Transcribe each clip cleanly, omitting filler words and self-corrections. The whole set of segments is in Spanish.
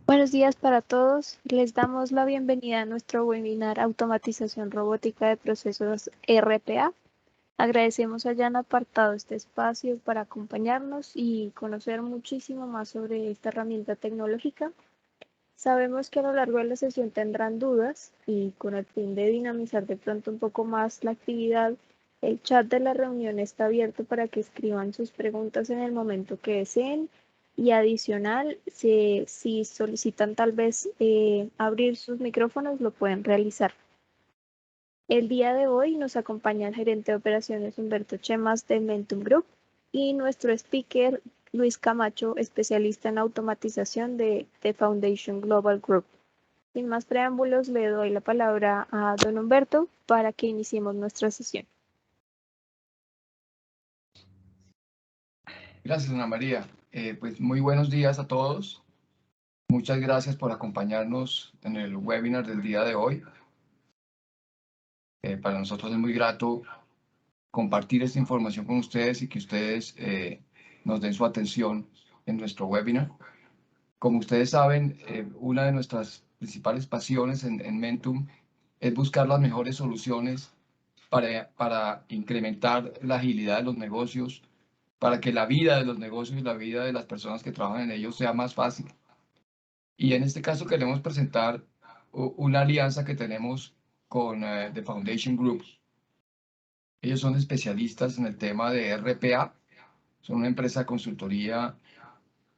Buenos días para todos. Les damos la bienvenida a nuestro webinar Automatización Robótica de Procesos RPA. Agradecemos hayan apartado este espacio para acompañarnos y conocer muchísimo más sobre esta herramienta tecnológica. Sabemos que a lo largo de la sesión tendrán dudas y con el fin de dinamizar de pronto un poco más la actividad, el chat de la reunión está abierto para que escriban sus preguntas en el momento que deseen y adicional, si solicitan tal vez abrir sus micrófonos, lo pueden realizar. El día de hoy nos acompaña el gerente de operaciones Humberto Chemas de Mentum Group y nuestro speaker Luis Camacho, especialista en automatización de Foundation Global Group. Sin más preámbulos, le doy la palabra a don Humberto para que iniciemos nuestra sesión. Gracias, Ana María. Pues muy buenos días a todos. Muchas gracias por acompañarnos en el webinar del día de hoy. Para nosotros es muy grato compartir esta información con ustedes y que ustedes nos den su atención en nuestro webinar. Como ustedes saben, una de nuestras principales pasiones en Mentum es buscar las mejores soluciones para incrementar la agilidad de los negocios, para que la vida de los negocios y la vida de las personas que trabajan en ellos sea más fácil. Y en este caso queremos presentar una alianza que tenemos con The Foundation Group. Ellos son especialistas en el tema de RPA, son una empresa de consultoría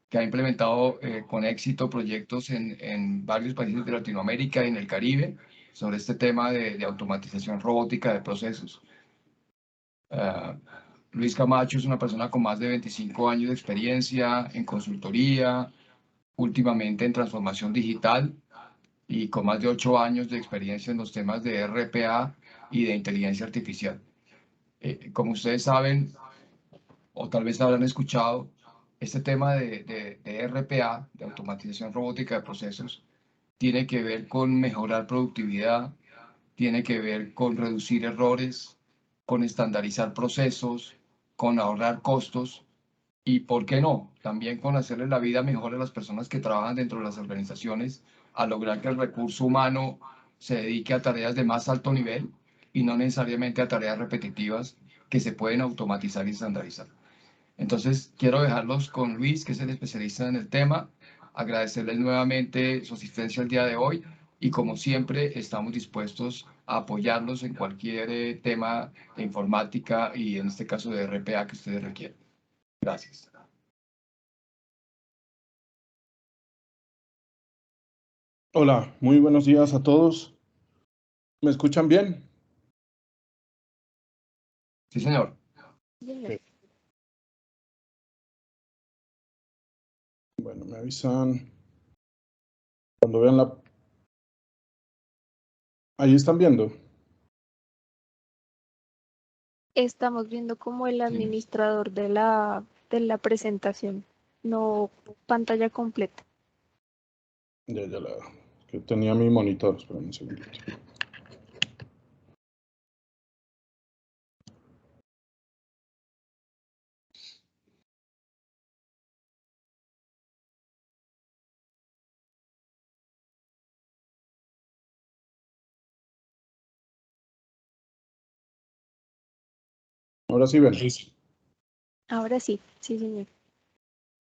que ha implementado con éxito proyectos en varios países de Latinoamérica y en el Caribe sobre este tema de automatización robótica de procesos. Luis Camacho es una persona con más de 25 años de experiencia en consultoría, últimamente en transformación digital y con más de 8 años de experiencia en los temas de RPA y de inteligencia artificial. Como ustedes saben, o tal vez habrán escuchado, este tema de RPA, de automatización robótica de procesos, tiene que ver con mejorar productividad, tiene que ver con reducir errores, con estandarizar procesos, con ahorrar costos y, ¿por qué no?, también con hacerle la vida mejor a las personas que trabajan dentro de las organizaciones, a lograr que el recurso humano se dedique a tareas de más alto nivel y no necesariamente a tareas repetitivas que se pueden automatizar y estandarizar. Entonces, quiero dejarlos con Luis, que es el especialista en el tema, agradecerles nuevamente su asistencia el día de hoy y, como siempre, estamos dispuestos a apoyarlos en cualquier tema de informática y, en este caso, de RPA que ustedes requieran. Gracias. Hola, muy buenos días a todos. ¿Me escuchan bien? Sí, señor. Okay. Bueno, me avisan cuando vean la... ¿Ahí están viendo? Estamos viendo como el administrador de la presentación, no pantalla completa. Ya la... que tenía mi monitor, esperen un segundito. Ahora sí ven. Ahora sí, sí, señor.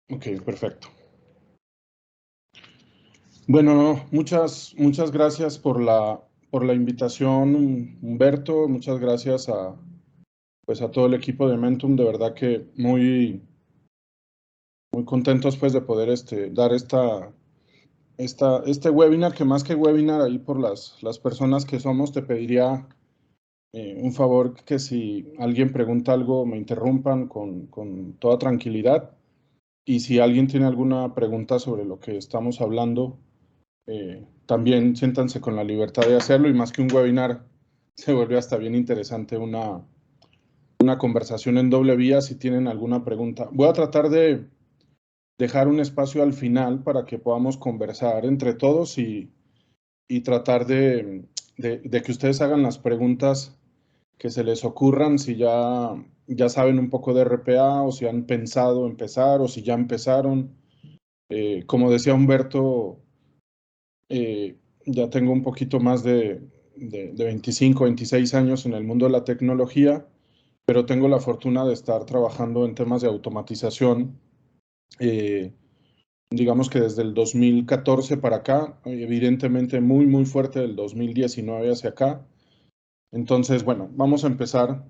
Ok, perfecto. Bueno, no, muchas gracias por la invitación, Humberto. Muchas gracias a todo el equipo de Mentum. De verdad que muy contentos pues de poder dar este webinar, que más que webinar, ahí por las personas que somos, te pediría un favor, que si alguien pregunta algo me interrumpan con toda tranquilidad, y si alguien tiene alguna pregunta sobre lo que estamos hablando, también siéntanse con la libertad de hacerlo, y más que un webinar, se vuelve hasta bien interesante una conversación en doble vía si tienen alguna pregunta. Voy a tratar de dejar un espacio al final para que podamos conversar entre todos y tratar de que ustedes hagan las preguntas que se les ocurran, si ya saben un poco de RPA, o si han pensado empezar, o si ya empezaron. Como decía Humberto, Ya tengo un poquito más de 25, 26 años en el mundo de la tecnología, pero tengo la fortuna de estar trabajando en temas de automatización, digamos que desde el 2014 para acá, evidentemente muy, muy fuerte del 2019 hacia acá. Entonces, bueno, vamos a empezar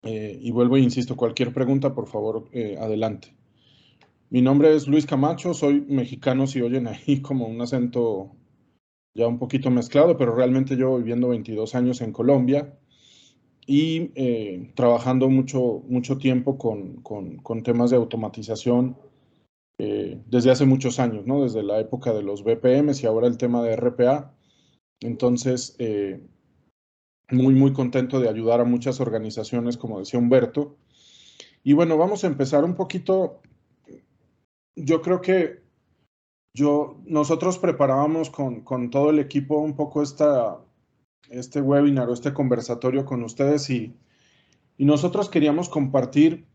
y vuelvo e insisto, cualquier pregunta, por favor, adelante. Mi nombre es Luis Camacho, soy mexicano, si oyen ahí como un acento ya un poquito mezclado, pero realmente llevo viviendo 22 años en Colombia y trabajando mucho tiempo con temas de automatización desde hace muchos años, ¿no? Desde la época de los BPMs y ahora el tema de RPA. Entonces, muy, muy contento de ayudar a muchas organizaciones, como decía Humberto. Y bueno, vamos a empezar un poquito. Yo creo que nosotros preparábamos con todo el equipo un poco este webinar o este conversatorio con ustedes y nosotros queríamos compartir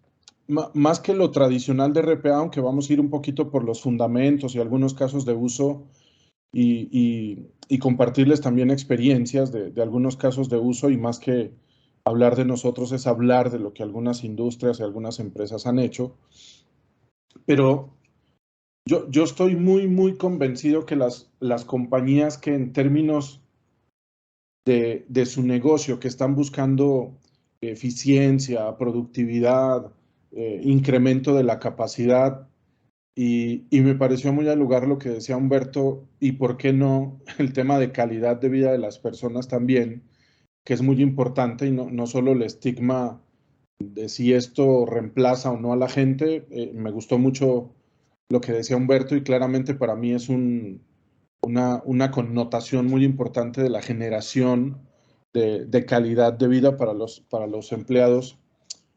más que lo tradicional de RPA, aunque vamos a ir un poquito por los fundamentos y algunos casos de uso y compartirles también experiencias de algunos casos de uso y más que hablar de nosotros es hablar de lo que algunas industrias y algunas empresas han hecho. Pero yo estoy muy, muy convencido que las compañías que en términos de su negocio, que están buscando eficiencia, productividad, incremento de la capacidad, y me pareció muy al lugar lo que decía Humberto, y por qué no el tema de calidad de vida de las personas también, que es muy importante, y no solo el estigma de si esto reemplaza o no a la gente. Me gustó mucho lo que decía Humberto y claramente para mí es una connotación muy importante de la generación de calidad de vida para los empleados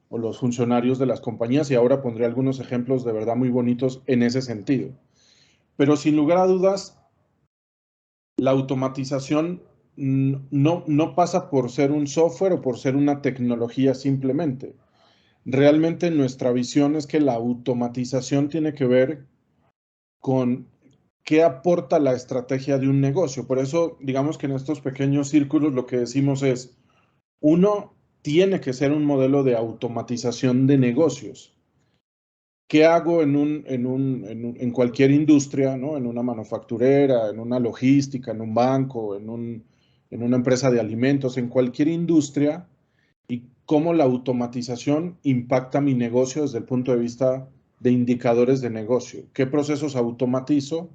o los funcionarios de las compañías, y ahora pondré algunos ejemplos de verdad muy bonitos en ese sentido. Pero sin lugar a dudas, la automatización no pasa por ser un software o por ser una tecnología simplemente. Realmente nuestra visión es que la automatización tiene que ver con qué aporta la estrategia de un negocio. Por eso, digamos que en estos pequeños círculos lo que decimos es, uno tiene que ser un modelo de automatización de negocios. ¿Qué hago en cualquier industria, ¿no? En una manufacturera, en una logística, en un banco, en una empresa de alimentos, en cualquier industria? ¿Y cómo la automatización impacta mi negocio desde el punto de vista de indicadores de negocio? ¿Qué procesos automatizo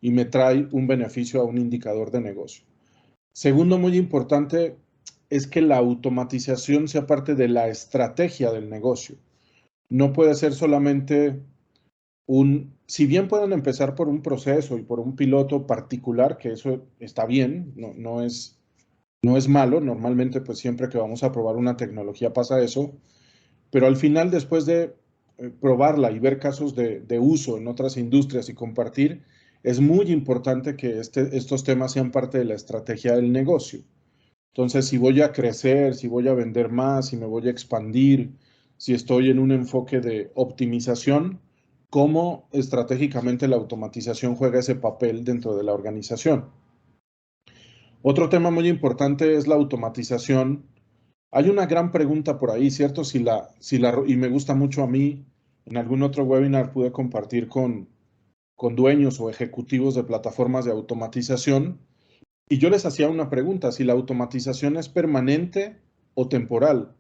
y me trae un beneficio a un indicador de negocio? Segundo, muy importante, es que la automatización sea parte de la estrategia del negocio. No puede ser solamente si bien pueden empezar por un proceso y por un piloto particular, que eso está bien, no es malo, normalmente pues siempre que vamos a probar una tecnología pasa eso, pero al final después de probarla y ver casos de uso en otras industrias y compartir, es muy importante que estos temas sean parte de la estrategia del negocio. Entonces, si voy a crecer, si voy a vender más, si me voy a expandir, si estoy en un enfoque de optimización, ¿cómo estratégicamente la automatización juega ese papel dentro de la organización? Otro tema muy importante es la automatización. Hay una gran pregunta por ahí, ¿cierto? Y me gusta mucho a mí, en algún otro webinar pude compartir con dueños o ejecutivos de plataformas de automatización, y yo les hacía una pregunta, si la automatización es permanente o temporal.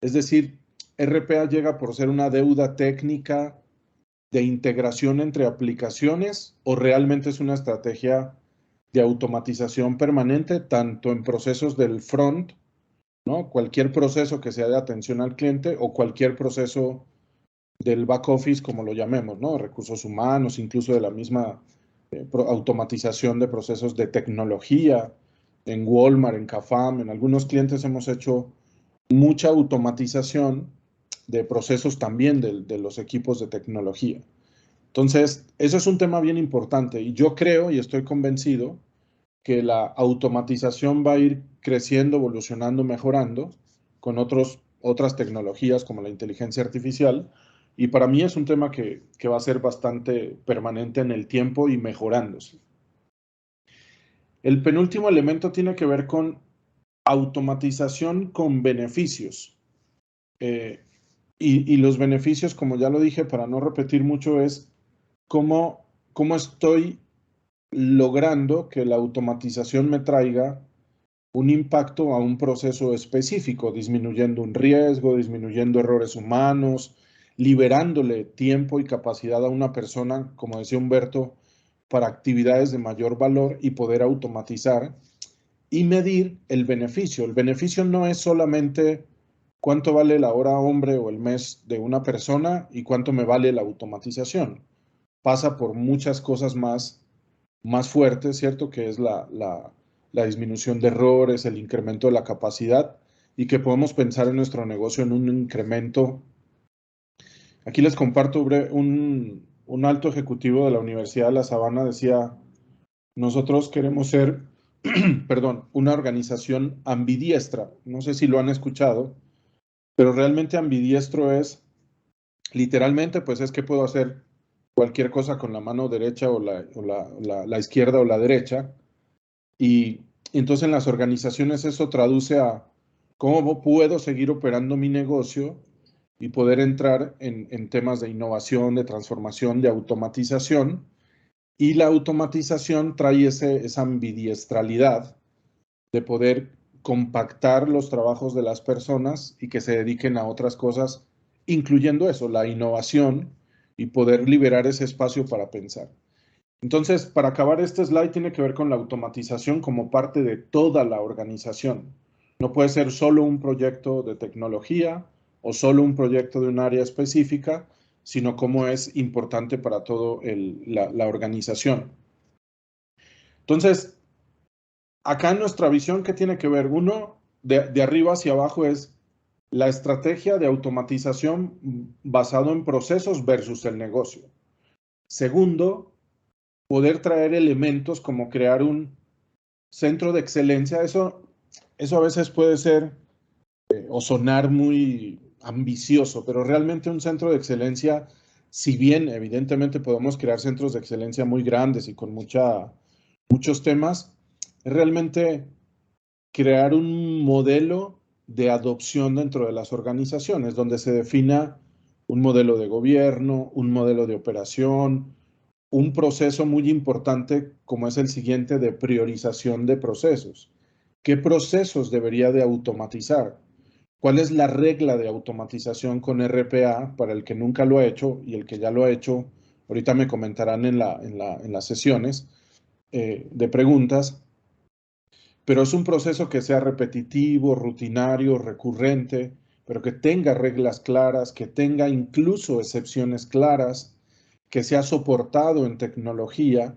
Es decir, RPA llega por ser una deuda técnica de integración entre aplicaciones o realmente es una estrategia de automatización permanente, tanto en procesos del front, ¿no? Cualquier proceso que sea de atención al cliente o cualquier proceso del back office, como lo llamemos, ¿no? Recursos humanos, incluso de la misma automatización de procesos de tecnología. En Walmart, en CAFAM, en algunos clientes hemos hecho mucha automatización de procesos también de los equipos de tecnología. Entonces, eso es un tema bien importante y yo creo y estoy convencido que la automatización va a ir creciendo, evolucionando, mejorando con otras tecnologías como la inteligencia artificial, y para mí es un tema que va a ser bastante permanente en el tiempo y mejorándose. El penúltimo elemento tiene que ver con automatización con beneficios. Y los beneficios, como ya lo dije, para no repetir mucho, es cómo estoy logrando que la automatización me traiga un impacto a un proceso específico, disminuyendo un riesgo, disminuyendo errores humanos, liberándole tiempo y capacidad a una persona, como decía Humberto, para actividades de mayor valor y poder automatizar y medir el beneficio. El beneficio no es solamente cuánto vale la hora hombre o el mes de una persona y cuánto me vale la automatización. Pasa por muchas cosas más fuertes, ¿cierto? Que es la disminución de errores, el incremento de la capacidad y que podemos pensar en nuestro negocio en un incremento. Aquí les comparto un alto ejecutivo de la Universidad de La Sabana decía, nosotros queremos ser, perdón, una organización ambidiestra. No sé si lo han escuchado, pero realmente ambidiestro es, literalmente, pues es que puedo hacer cualquier cosa con la mano derecha o la izquierda o la derecha. Y entonces en las organizaciones eso traduce a cómo puedo seguir operando mi negocio y poder entrar en temas de innovación, de transformación, de automatización. Y la automatización trae esa ambidiestralidad de poder compactar los trabajos de las personas y que se dediquen a otras cosas, incluyendo eso, la innovación y poder liberar ese espacio para pensar. Entonces, para acabar este slide tiene que ver con la automatización como parte de toda la organización. No puede ser solo un proyecto de tecnología o solo un proyecto de un área específica, sino cómo es importante para toda la organización. Entonces, acá en nuestra visión, ¿qué tiene que ver? Uno, de arriba hacia abajo es la estrategia de automatización basado en procesos versus el negocio. Segundo, poder traer elementos como crear un centro de excelencia. Eso a veces puede ser o sonar muy ambicioso, pero realmente un centro de excelencia, si bien evidentemente podemos crear centros de excelencia muy grandes y con muchos temas, es realmente crear un modelo de adopción dentro de las organizaciones, donde se defina un modelo de gobierno, un modelo de operación, un proceso muy importante como es el siguiente de priorización de procesos. ¿Qué procesos debería de automatizar? ¿Cuál es la regla de automatización con RPA para el que nunca lo ha hecho y el que ya lo ha hecho? Ahorita me comentarán en las sesiones de preguntas, pero es un proceso que sea repetitivo, rutinario, recurrente, pero que tenga reglas claras, que tenga incluso excepciones claras, que sea soportado en tecnología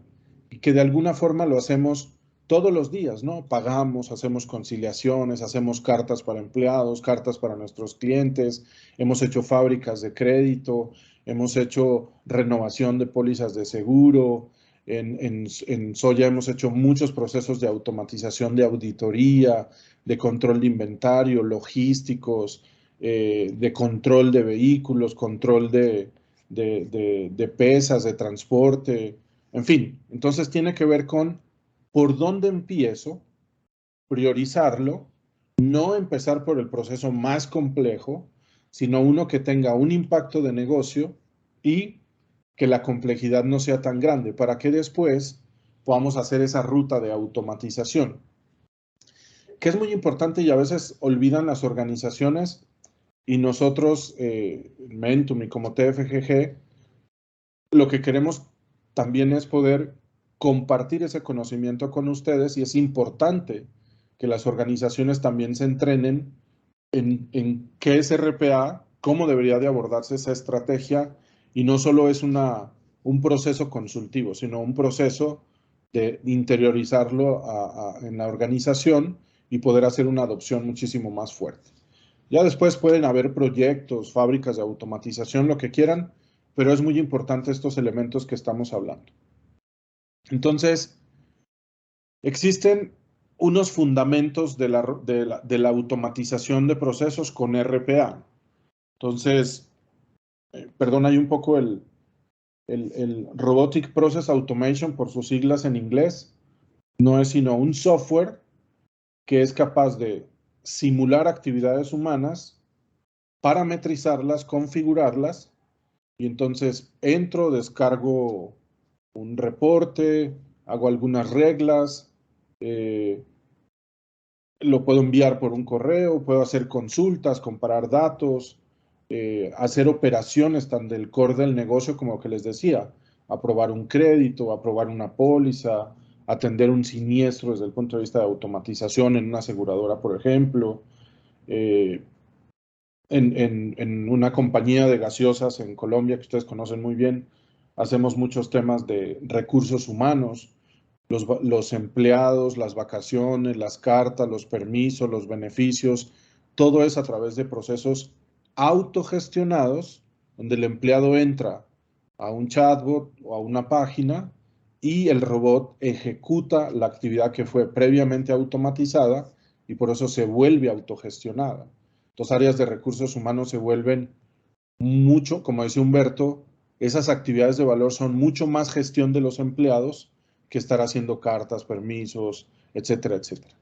y que de alguna forma lo hacemos todos los días, ¿no? Pagamos, hacemos conciliaciones, hacemos cartas para empleados, cartas para nuestros clientes, hemos hecho fábricas de crédito, hemos hecho renovación de pólizas de seguro, en Soya hemos hecho muchos procesos de automatización de auditoría, de control de inventario, logísticos, de control de vehículos, control de pesas, de transporte, en fin. Entonces tiene que ver con por dónde empiezo, priorizarlo, no empezar por el proceso más complejo, sino uno que tenga un impacto de negocio y que la complejidad no sea tan grande, para que después podamos hacer esa ruta de automatización. Que es muy importante y a veces olvidan las organizaciones y nosotros, Mentum y como TFGG, lo que queremos también es poder compartir ese conocimiento con ustedes y es importante que las organizaciones también se entrenen en qué es RPA, cómo debería de abordarse esa estrategia y no solo es un proceso consultivo, sino un proceso de interiorizarlo en la organización y poder hacer una adopción muchísimo más fuerte. Ya después pueden haber proyectos, fábricas de automatización, lo que quieran, pero es muy importante estos elementos que estamos hablando. Entonces, existen unos fundamentos de la automatización de procesos con RPA. Entonces, perdón, hay un poco el Robotic Process Automation por sus siglas en inglés. no es sino un software que es capaz de simular actividades humanas, parametrizarlas, configurarlas, y entonces entro, descargo un reporte, hago algunas reglas, lo puedo enviar por un correo, puedo hacer consultas, comparar datos, hacer operaciones tan del core del negocio como que les decía, aprobar un crédito, aprobar una póliza, atender un siniestro desde el punto de vista de automatización en una aseguradora, por ejemplo, en una compañía de gaseosas en Colombia que ustedes conocen muy bien, hacemos muchos temas de recursos humanos, los empleados, las vacaciones, las cartas, los permisos, los beneficios, todo es a través de procesos autogestionados, donde el empleado entra a un chatbot o a una página y el robot ejecuta la actividad que fue previamente automatizada y por eso se vuelve autogestionada. Entonces, áreas de recursos humanos se vuelven mucho, como decía Humberto, esas actividades de valor son mucho más gestión de los empleados que estar haciendo cartas, permisos, etcétera, etcétera.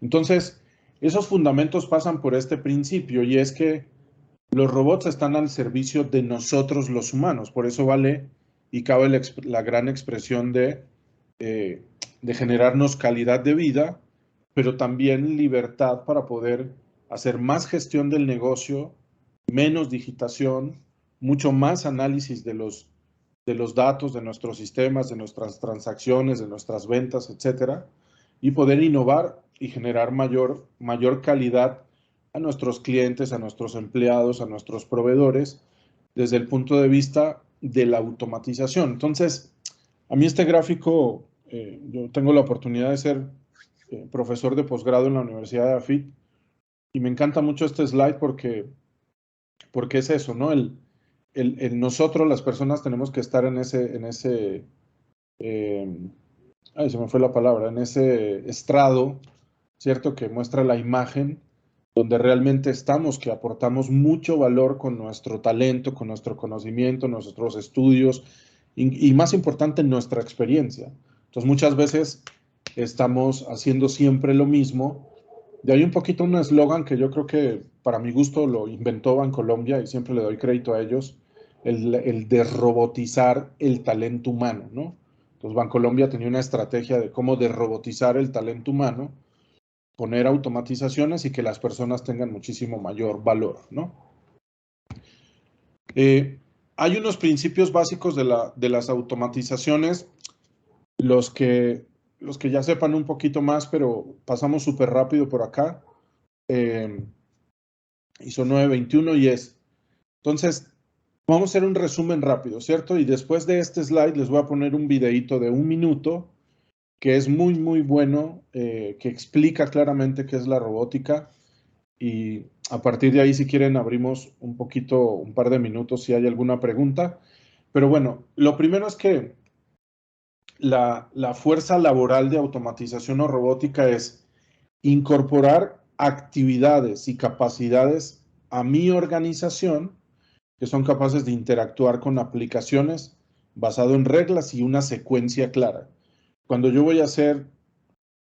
Entonces, esos fundamentos pasan por este principio y es que los robots están al servicio de nosotros los humanos. Por eso vale y cabe la gran expresión de generarnos calidad de vida, pero también libertad para poder hacer más gestión del negocio, menos digitación, mucho más análisis de los datos, de nuestros sistemas, de nuestras transacciones, de nuestras ventas, etcétera, y poder innovar y generar mayor calidad a nuestros clientes, a nuestros empleados, a nuestros proveedores, desde el punto de vista de la automatización. Entonces, a mí este gráfico, yo tengo la oportunidad de ser profesor de posgrado en la Universidad de AFIT y me encanta mucho este slide porque es eso, ¿no? Nosotros, las personas, tenemos que estar en ese ay, se me fue la palabra, en ese estrado, ¿cierto? Que muestra la imagen donde realmente estamos, que aportamos mucho valor con nuestro talento, con nuestro conocimiento, nuestros estudios y más importante, nuestra experiencia. Entonces, muchas veces estamos haciendo siempre lo mismo. De ahí un poquito un eslogan que yo creo que para mi gusto lo inventó Bancolombia y siempre le doy crédito a ellos, el desrobotizar el talento humano, ¿no? Entonces Bancolombia tenía una estrategia de cómo desrobotizar el talento humano, poner automatizaciones y que las personas tengan muchísimo mayor valor, ¿no? Hay unos principios básicos de las automatizaciones, los que ya sepan un poquito más, pero pasamos súper rápido por acá. ISO 921 y es. Entonces, vamos a hacer un resumen rápido, ¿cierto? Y después de este slide les voy a poner un videíto de 1 minuto que es muy, muy bueno, que explica claramente qué es la robótica. Y a partir de ahí, si quieren, abrimos un poquito, un par de minutos si hay alguna pregunta. Pero bueno, lo primero es que la fuerza laboral de automatización o robótica es incorporar actividades y capacidades a mi organización que son capaces de interactuar con aplicaciones basado en reglas y una secuencia clara. Cuando yo voy a hacer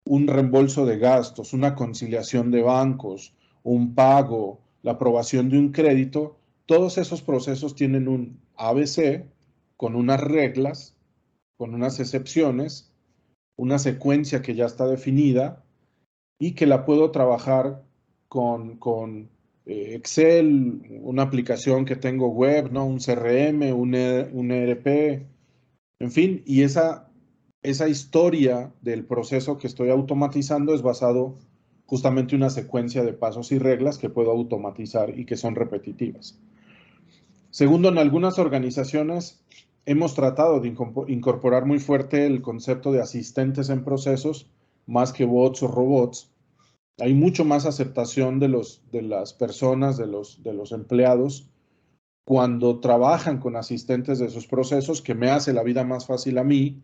un reembolso de gastos, una conciliación de bancos, un pago, la aprobación de un crédito, todos esos procesos tienen un ABC con unas reglas, con unas excepciones, una secuencia que ya está definida y que la puedo trabajar con Excel, una aplicación que tengo web, ¿no? Un CRM, un ERP, en fin, y esa historia del proceso que estoy automatizando es basado justamente en una secuencia de pasos y reglas que puedo automatizar y que son repetitivas. Segundo, en algunas organizaciones hemos tratado de incorporar muy fuerte el concepto de asistentes en procesos, más que bots o robots. Hay mucho más aceptación de las personas, de los empleados, cuando trabajan con asistentes de sus procesos, que me hace la vida más fácil a mí,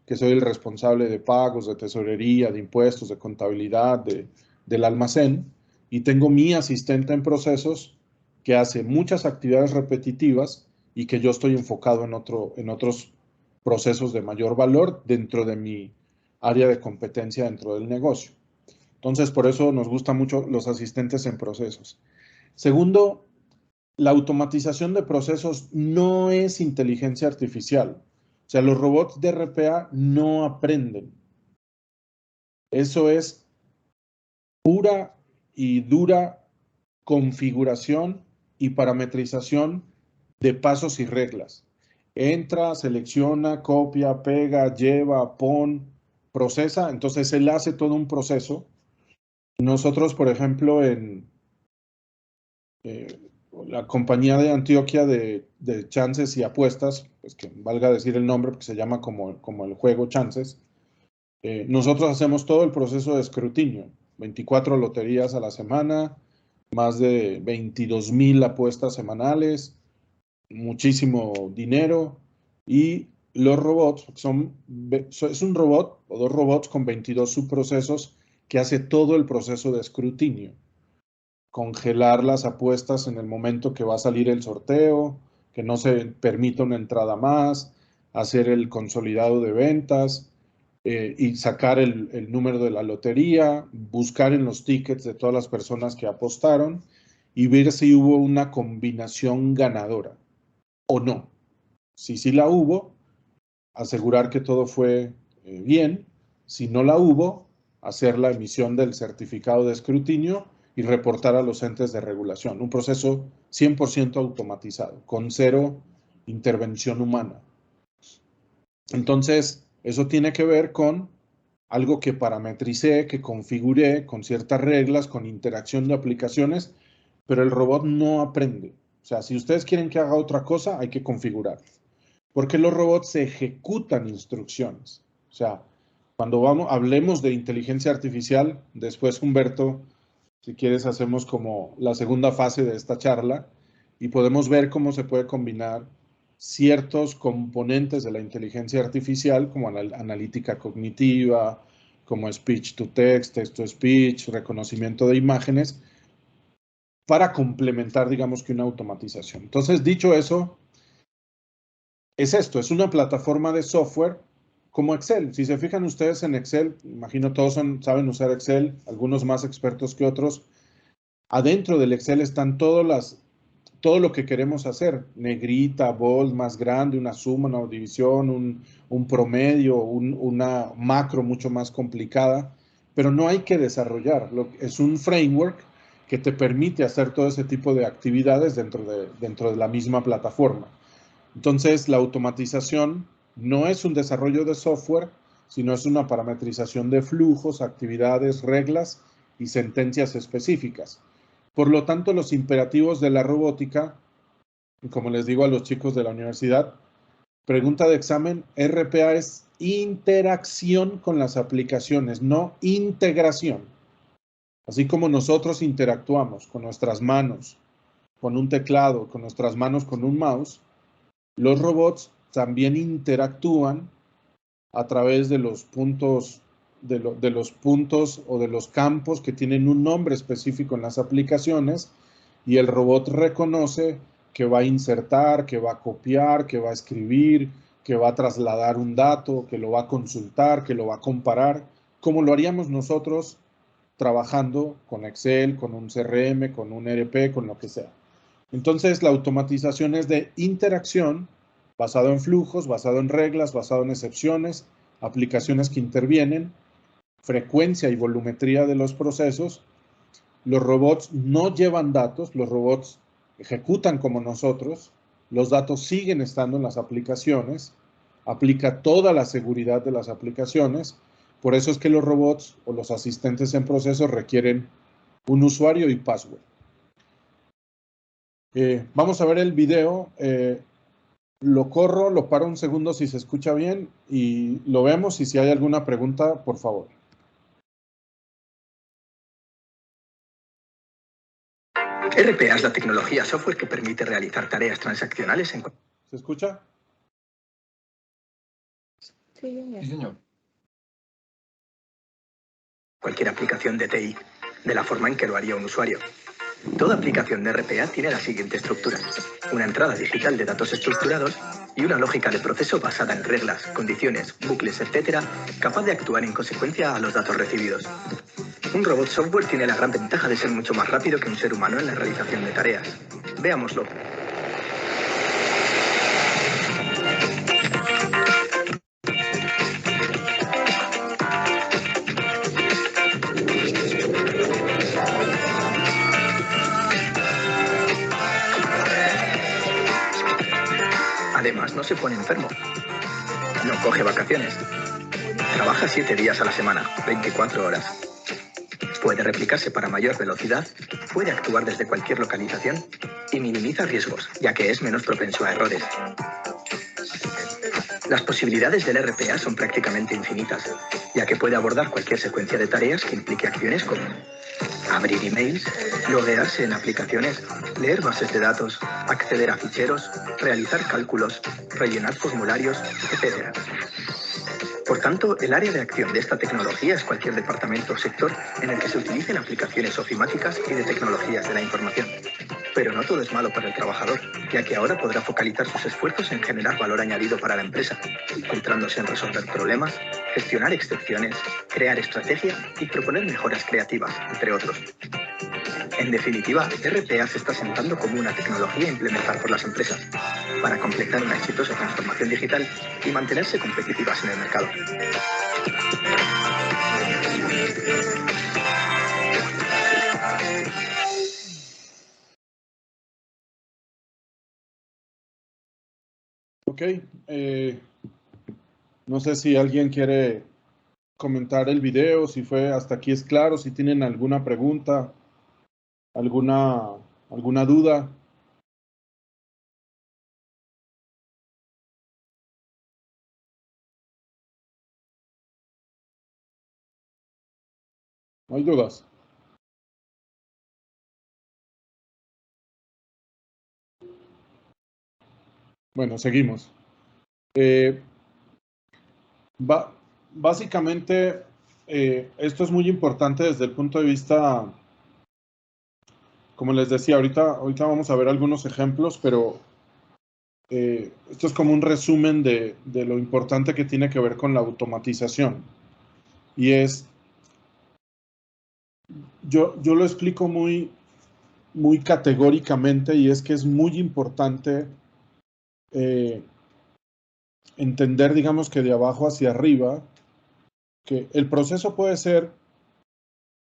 que soy el responsable de pagos, de tesorería, de impuestos, de contabilidad, del almacén, y tengo mi asistente en procesos que hace muchas actividades repetitivas y que yo estoy enfocado en otros procesos de mayor valor dentro de área de competencia dentro del negocio. Entonces, por eso nos gustan mucho los asistentes en procesos. Segundo, la automatización de procesos no es inteligencia artificial. O sea, los robots de RPA no aprenden. Eso es pura y dura configuración y parametrización de pasos y reglas. Entra, selecciona, copia, pega, lleva, pon, procesa. Entonces, él hace todo un proceso. Nosotros, por ejemplo, en la compañía de Antioquia de chances y apuestas, pues que valga decir el nombre porque se llama como el juego chances, nosotros hacemos todo el proceso de escrutinio, 24 loterías a la semana, más de 22,000 apuestas semanales, muchísimo dinero, y los robots es un robot o dos robots con 22 subprocesos que hace todo el proceso de escrutinio. Congelar las apuestas en el momento que va a salir el sorteo, que no se permita una entrada más, hacer el consolidado de ventas y sacar el número de la lotería, buscar en los tickets de todas las personas que apostaron y ver si hubo una combinación ganadora o no. Si sí la hubo, asegurar que todo fue bien. Si no la hubo, hacer la emisión del certificado de escrutinio y reportar a los entes de regulación. Un proceso 100% automatizado, con cero intervención humana. Entonces, eso tiene que ver con algo que parametricé, que configuré con ciertas reglas, con interacción de aplicaciones, pero el robot no aprende. O sea, si ustedes quieren que haga otra cosa, hay que configurar. Porque los robots se ejecutan instrucciones. O sea, cuando hablemos de inteligencia artificial, después Humberto, si quieres, hacemos como la segunda fase de esta charla y podemos ver cómo se puede combinar ciertos componentes de la inteligencia artificial, como analítica cognitiva, como speech to text, text to speech, reconocimiento de imágenes, para complementar, digamos, que una automatización. Entonces, dicho eso, es esto, es una plataforma de software como Excel. Si se fijan ustedes en Excel, imagino todos saben usar Excel, algunos más expertos que otros. Adentro del Excel están todo lo que queremos hacer, negrita, bold, más grande, una suma, una división, un promedio, una macro mucho más complicada, pero no hay que desarrollar. Es un framework que te permite hacer todo ese tipo de actividades dentro de la misma plataforma. Entonces, la automatización no es un desarrollo de software, sino es una parametrización de flujos, actividades, reglas y sentencias específicas. Por lo tanto, los imperativos de la robótica, como les digo a los chicos de la universidad, pregunta de examen, RPA es interacción con las aplicaciones, no integración. Así como nosotros interactuamos con nuestras manos, con un teclado, con nuestras manos, con un mouse, los robots también interactúan a través de los puntos, de los puntos o de los campos que tienen un nombre específico en las aplicaciones y el robot reconoce que va a insertar, que va a copiar, que va a escribir, que va a trasladar un dato, que lo va a consultar, que lo va a comparar, como lo haríamos nosotros trabajando con Excel, con un CRM, con un ERP, con lo que sea. Entonces, la automatización es de interacción, basado en flujos, basado en reglas, basado en excepciones, aplicaciones que intervienen, frecuencia y volumetría de los procesos. Los robots no llevan datos, los robots ejecutan como nosotros, los datos siguen estando en las aplicaciones, aplica toda la seguridad de las aplicaciones. Por eso es que los robots o los asistentes en procesos requieren un usuario y password. Vamos a ver el video. Lo corro, lo paro un segundo si se escucha bien y lo vemos y si hay alguna pregunta, por favor. RPA es la tecnología software que permite realizar tareas transaccionales en... ¿Se escucha? Sí, señor. Sí, señor. Cualquier aplicación de TI, de la forma en que lo haría un usuario. Toda aplicación de RPA tiene la siguiente estructura: una entrada digital de datos estructurados y una lógica de proceso basada en reglas, condiciones, bucles, etc., capaz de actuar en consecuencia a los datos recibidos. Un robot software tiene la gran ventaja de ser mucho más rápido que un ser humano en la realización de tareas. Veámoslo. Además, no se pone enfermo. No coge vacaciones. Trabaja 7 días a la semana, 24 horas. Puede replicarse para mayor velocidad, puede actuar desde cualquier localización y minimiza riesgos, ya que es menos propenso a errores. Las posibilidades del RPA son prácticamente infinitas, ya que puede abordar cualquier secuencia de tareas que implique acciones como abrir emails, loguearse en aplicaciones, leer bases de datos, acceder a ficheros, realizar cálculos, rellenar formularios, etc. Por tanto, el área de acción de esta tecnología es cualquier departamento o sector en el que se utilicen aplicaciones ofimáticas y de tecnologías de la información. Pero no todo es malo para el trabajador, ya que ahora podrá focalizar sus esfuerzos en generar valor añadido para la empresa, centrándose en resolver problemas, gestionar excepciones, crear estrategia y proponer mejoras creativas, entre otros. En definitiva, RPA se está sentando como una tecnología a implementar por las empresas, para completar una exitosa transformación digital y mantenerse competitivas en el mercado. Ok, no sé si alguien quiere comentar el video, si fue hasta aquí es claro, si tienen alguna pregunta, alguna duda. No hay dudas. Bueno, seguimos. Básicamente, esto es muy importante desde el punto de vista, como les decía, ahorita vamos a ver algunos ejemplos, pero esto es como un resumen de lo importante que tiene que ver con la automatización. Y es, yo lo explico muy categóricamente, y es que es muy importante entender, digamos, que de abajo hacia arriba, que el proceso puede ser,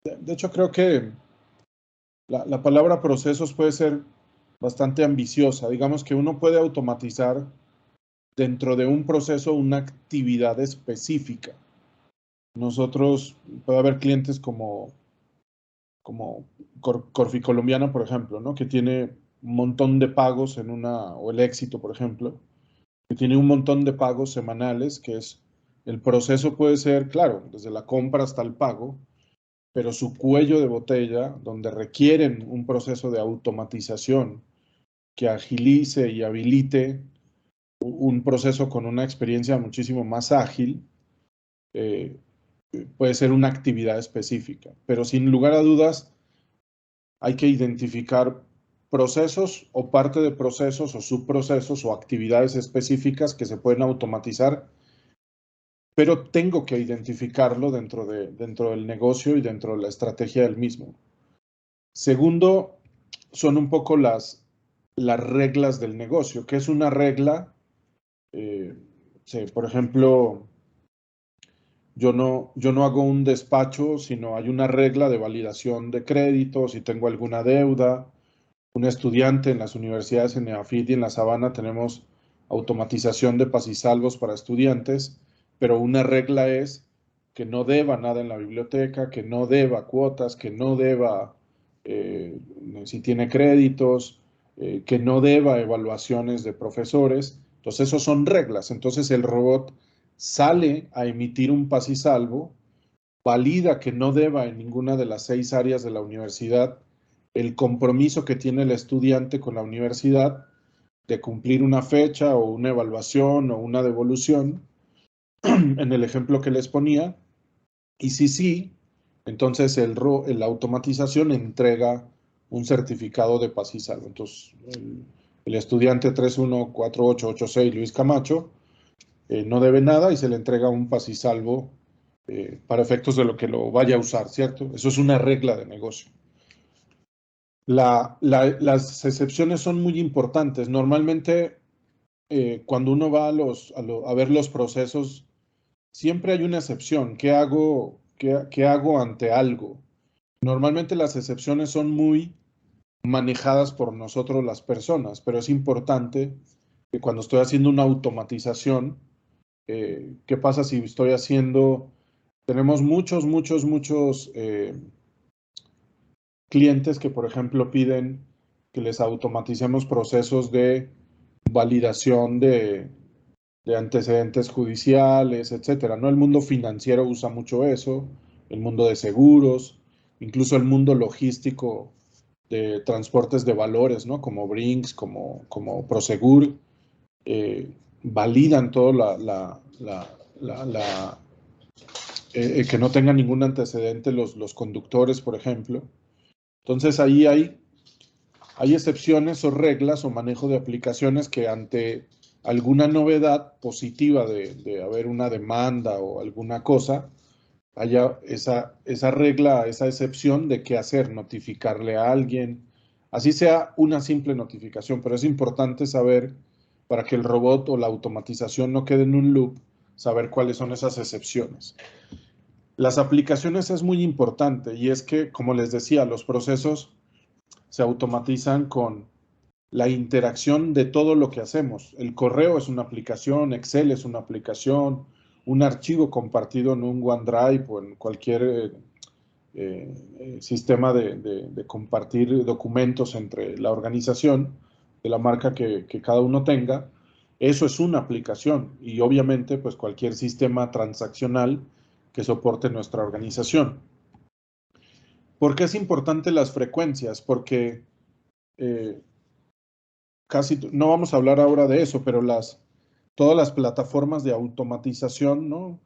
de hecho creo que la palabra procesos puede ser bastante ambiciosa. Digamos que uno puede automatizar dentro de un proceso una actividad específica. Nosotros, puede haber clientes como Corficolombiana, por ejemplo, ¿no? Que tiene un montón de pagos o el Éxito, por ejemplo, que tiene un montón de pagos semanales, que es, el proceso puede ser, claro, desde la compra hasta el pago, pero su cuello de botella, donde requieren un proceso de automatización que agilice y habilite un proceso con una experiencia muchísimo más ágil, puede ser una actividad específica. Pero sin lugar a dudas, hay que identificar procesos o parte de procesos o subprocesos o actividades específicas que se pueden automatizar, pero tengo que identificarlo dentro del negocio y dentro de la estrategia del mismo. Segundo, son un poco las reglas del negocio. ¿Qué es una regla? Por ejemplo, yo no hago un despacho, sino hay una regla de validación de créditos, si tengo alguna deuda. Un estudiante en las universidades en Neafit y en La Sabana tenemos automatización de pasisalvos para estudiantes, pero una regla es que no deba nada en la biblioteca, que no deba cuotas, que no deba, si tiene créditos, que no deba evaluaciones de profesores. Entonces, esos son reglas. Entonces, el robot sale a emitir un pasisalvo, valida que no deba en ninguna de las 6 áreas de la universidad el compromiso que tiene el estudiante con la universidad de cumplir una fecha o una evaluación o una devolución, en el ejemplo que les ponía, y si sí, entonces la automatización entrega un certificado de paz y salvo. Entonces, el estudiante 314886 Luis Camacho no debe nada y se le entrega un pasisalvo para efectos de lo que lo vaya a usar, ¿cierto? Eso es una regla de negocio. Las excepciones son muy importantes. Normalmente, cuando uno va a ver los procesos, siempre hay una excepción. ¿Qué hago ante algo? Normalmente las excepciones son muy manejadas por nosotros las personas, pero es importante que cuando estoy haciendo una automatización, ¿qué pasa si estoy haciendo? Tenemos muchos clientes que, por ejemplo, piden que les automaticemos procesos de validación de antecedentes judiciales, etcétera, ¿no? El mundo financiero usa mucho eso, el mundo de seguros, incluso el mundo logístico de transportes de valores, ¿no? Como Brinks, como Prosegur, validan todo que no tengan ningún antecedente los conductores, por ejemplo. Entonces ahí hay excepciones o reglas o manejo de aplicaciones que ante alguna novedad positiva de haber una demanda o alguna cosa, haya esa regla, esa excepción de qué hacer, notificarle a alguien, así sea una simple notificación, pero es importante saber, para que el robot o la automatización no quede en un loop, saber cuáles son esas excepciones. Las aplicaciones es muy importante y es que, como les decía, los procesos se automatizan con la interacción de todo lo que hacemos. El correo es una aplicación, Excel es una aplicación, un archivo compartido en un OneDrive o en cualquier sistema de compartir documentos entre la organización de la marca que cada uno tenga. Eso es una aplicación y obviamente pues cualquier sistema transaccional que soporte nuestra organización. ¿Por qué es importante las frecuencias? Porque no vamos a hablar ahora de eso, pero todas las plataformas de automatización, ¿no?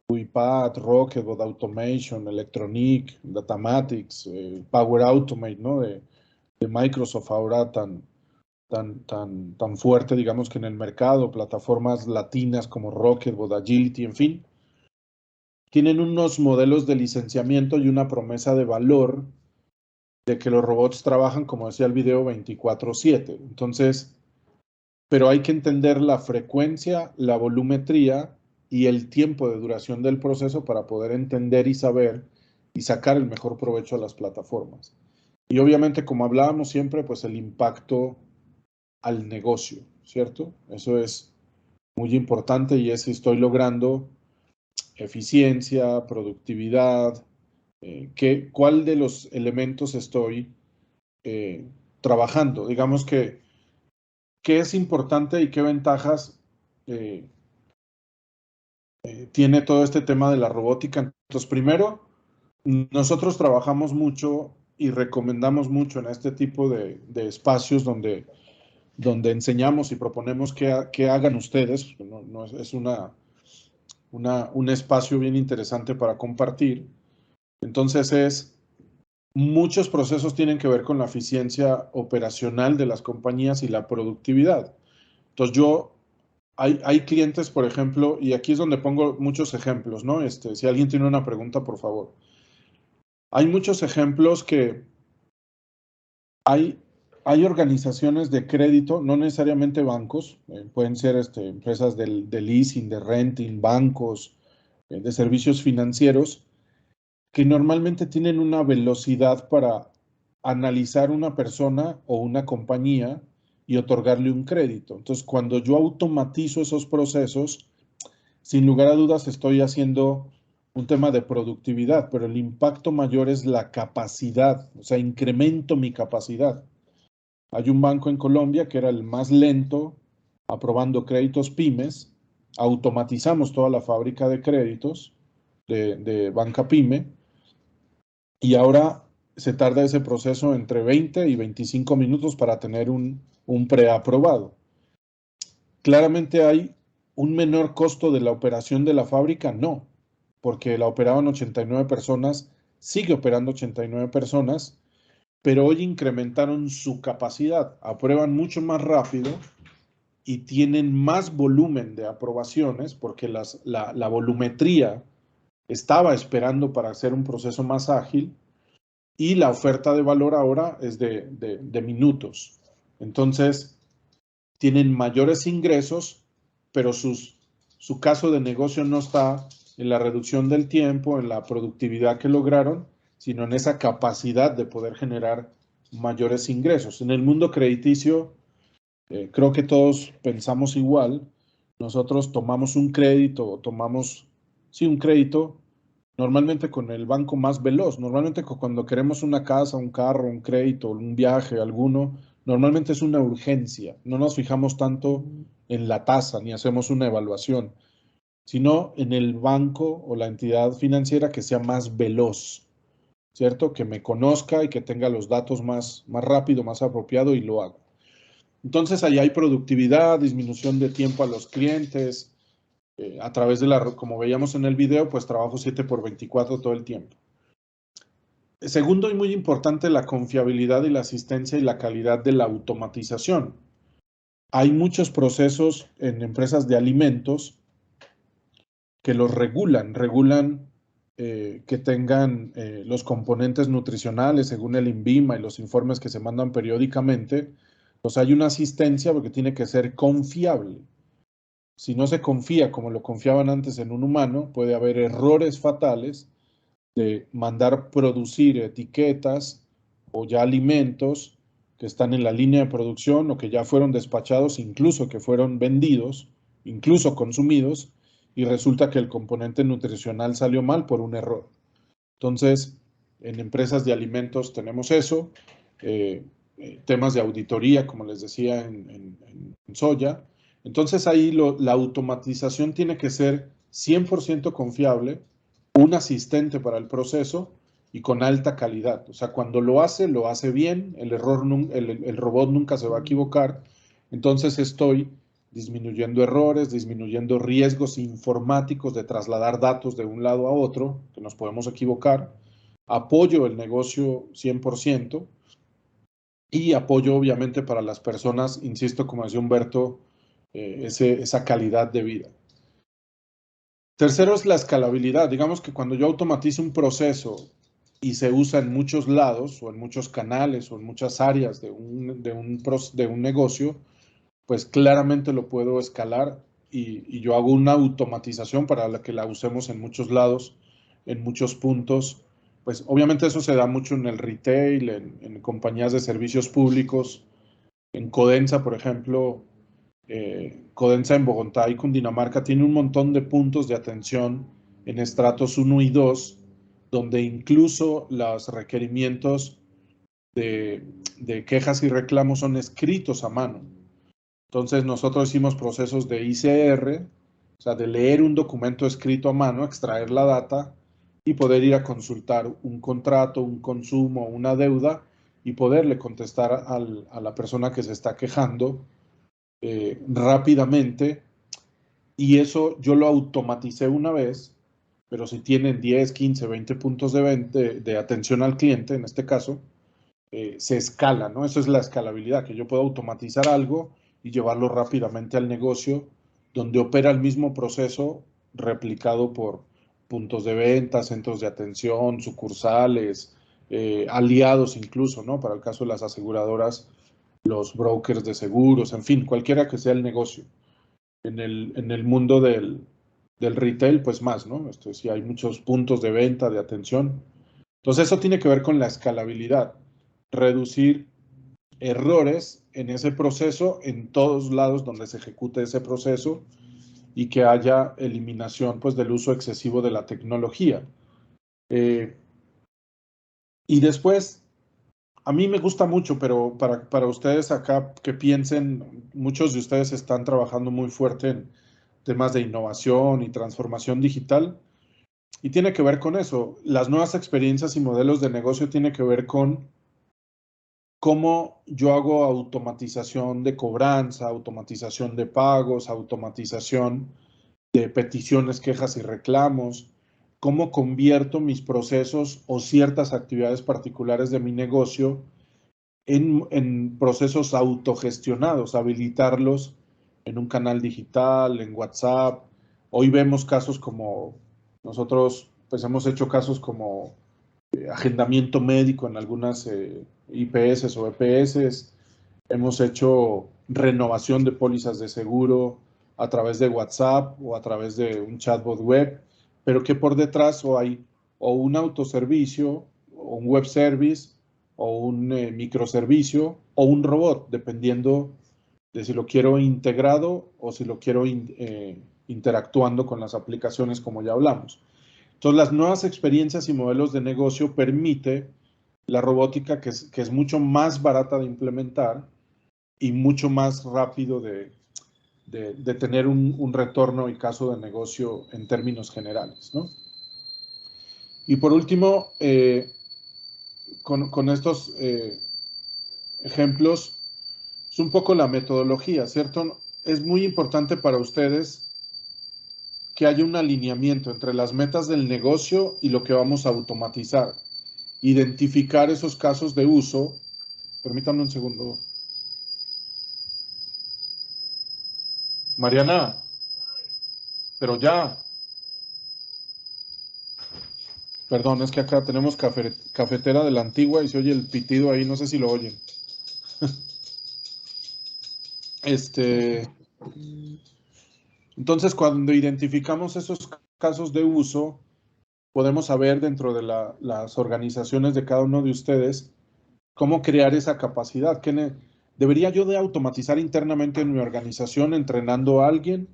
UiPath, Rocketbot Automation, Electronic, Datamatics, Power Automate, ¿no? De Microsoft ahora tan fuerte, digamos, que en el mercado, plataformas latinas como Rocketbot, Agility, en fin, tienen unos modelos de licenciamiento y una promesa de valor de que los robots trabajan, como decía el video, 24/7. Entonces, pero hay que entender la frecuencia, la volumetría y el tiempo de duración del proceso para poder entender y saber y sacar el mejor provecho a las plataformas. Y obviamente, como hablábamos siempre, pues el impacto al negocio, ¿cierto? Eso es muy importante y es si estoy logrando eficiencia, productividad, ¿cuál de los elementos estoy trabajando? Digamos que, ¿qué es importante y qué ventajas tiene todo este tema de la robótica? Entonces, primero, nosotros trabajamos mucho y recomendamos mucho en este tipo de espacios donde enseñamos y proponemos que hagan ustedes. Es un espacio bien interesante para compartir. Entonces, muchos procesos tienen que ver con la eficiencia operacional de las compañías y la productividad. Entonces, hay clientes, por ejemplo, y aquí es donde pongo muchos ejemplos, ¿no? Si alguien tiene una pregunta, por favor. Hay muchos ejemplos que hay organizaciones de crédito, no necesariamente bancos, pueden ser empresas de leasing, de renting, bancos, de servicios financieros, que normalmente tienen una velocidad para analizar una persona o una compañía y otorgarle un crédito. Entonces, cuando yo automatizo esos procesos, sin lugar a dudas estoy haciendo un tema de productividad, pero el impacto mayor es la capacidad, o sea, incremento mi capacidad. Hay un banco en Colombia que era el más lento aprobando créditos pymes, automatizamos toda la fábrica de créditos de banca pyme y ahora se tarda ese proceso entre 20 y 25 minutos para tener un preaprobado. Claramente hay un menor costo de la operación de la fábrica, no, porque la operaban 89 personas, sigue operando 89 personas, pero hoy incrementaron su capacidad, aprueban mucho más rápido y tienen más volumen de aprobaciones porque la volumetría estaba esperando para hacer un proceso más ágil y la oferta de valor ahora es de minutos. Entonces, tienen mayores ingresos, pero su caso de negocio no está en la reducción del tiempo, en la productividad que lograron, sino en esa capacidad de poder generar mayores ingresos. En el mundo crediticio, creo que todos pensamos igual. Nosotros tomamos un crédito, un crédito, normalmente con el banco más veloz. Normalmente cuando queremos una casa, un carro, un crédito, un viaje, alguno, normalmente es una urgencia. No nos fijamos tanto en la tasa ni hacemos una evaluación, sino en el banco o la entidad financiera que sea más veloz, ¿cierto? Que me conozca y que tenga los datos más rápido, más apropiado y lo hago. Entonces, ahí hay productividad, disminución de tiempo a los clientes, a través de como veíamos en el video, pues trabajo 7x24 todo el tiempo. Segundo y muy importante, la confiabilidad y la asistencia y la calidad de la automatización. Hay muchos procesos en empresas de alimentos que los regulan que tengan los componentes nutricionales según el INVIMA y los informes que se mandan periódicamente. Pues hay una asistencia porque tiene que ser confiable. Si no se confía como lo confiaban antes en un humano, puede haber errores fatales de mandar producir etiquetas o ya alimentos que están en la línea de producción o que ya fueron despachados, incluso que fueron vendidos, incluso consumidos, y resulta que el componente nutricional salió mal por un error. Entonces, en empresas de alimentos tenemos eso, temas de auditoría, como les decía, en Soya. Entonces, ahí la automatización tiene que ser 100% confiable, un asistente para el proceso y con alta calidad. O sea, cuando lo hace bien, el robot nunca se va a equivocar. Entonces, estoy disminuyendo errores, disminuyendo riesgos informáticos de trasladar datos de un lado a otro, que nos podemos equivocar. Apoyo el negocio 100% y apoyo obviamente para las personas, insisto, como decía Humberto, esa calidad de vida. Tercero es la escalabilidad. Digamos que cuando yo automatizo un proceso y se usa en muchos lados o en muchos canales o en muchas áreas de un negocio, pues claramente lo puedo escalar y yo hago una automatización para que la usemos en muchos lados, en muchos puntos. Pues obviamente eso se da mucho en el retail, en compañías de servicios públicos, en Codensa, por ejemplo. Codensa en Bogotá y Cundinamarca tiene un montón de puntos de atención en estratos 1 y 2, donde incluso los requerimientos de quejas y reclamos son escritos a mano. Entonces nosotros hicimos procesos de ICR, o sea, de leer un documento escrito a mano, extraer la data y poder ir a consultar un contrato, un consumo, una deuda y poderle contestar a la persona que se está quejando rápidamente. Y eso yo lo automaticé una vez, pero si tienen 10, 15, 20 puntos de atención al cliente, en este caso, se escala, ¿no? Eso es la escalabilidad, que yo puedo automatizar algo y llevarlo rápidamente al negocio, donde opera el mismo proceso replicado por puntos de venta, centros de atención, sucursales, aliados incluso, ¿no? Para el caso de las aseguradoras, los brokers de seguros, en fin, cualquiera que sea el negocio. En el mundo del retail, pues más, ¿no? Sí, hay muchos puntos de venta, de atención. Entonces, eso tiene que ver con la escalabilidad. Reducir errores en ese proceso, en todos lados donde se ejecute ese proceso y que haya eliminación, pues, del uso excesivo de la tecnología. Y después, a mí me gusta mucho, pero para ustedes acá que piensen, muchos de ustedes están trabajando muy fuerte en temas de innovación y transformación digital, y tiene que ver con eso. Las nuevas experiencias y modelos de negocio tiene que ver con cómo yo hago automatización de cobranza, automatización de pagos, automatización de peticiones, quejas y reclamos, cómo convierto mis procesos o ciertas actividades particulares de mi negocio en procesos autogestionados, habilitarlos en un canal digital, en WhatsApp. Hoy vemos casos como, nosotros pues hemos hecho casos como agendamiento médico en algunas IPS o EPS, hemos hecho renovación de pólizas de seguro a través de WhatsApp o a través de un chatbot web, pero que por detrás hay o un autoservicio o un web service o un microservicio o un robot, dependiendo de si lo quiero integrado o si lo quiero interactuando con las aplicaciones como ya hablamos. Entonces, las nuevas experiencias y modelos de negocio permite la robótica que es mucho más barata de implementar y mucho más rápido de tener un retorno y caso de negocio en términos generales, ¿no? Y por último, con estos ejemplos, es un poco la metodología, ¿cierto? Es muy importante para ustedes que haya un alineamiento entre las metas del negocio y lo que vamos a automatizar. Identificar esos casos de uso. Permítanme un segundo. Mariana, pero ya. Perdón, es que acá tenemos cafetera de la antigua y se oye el pitido ahí, no sé si lo oyen. Entonces, cuando identificamos esos casos de uso, podemos saber dentro de las organizaciones de cada uno de ustedes cómo crear esa capacidad. ¿Debería yo de automatizar internamente en mi organización entrenando a alguien?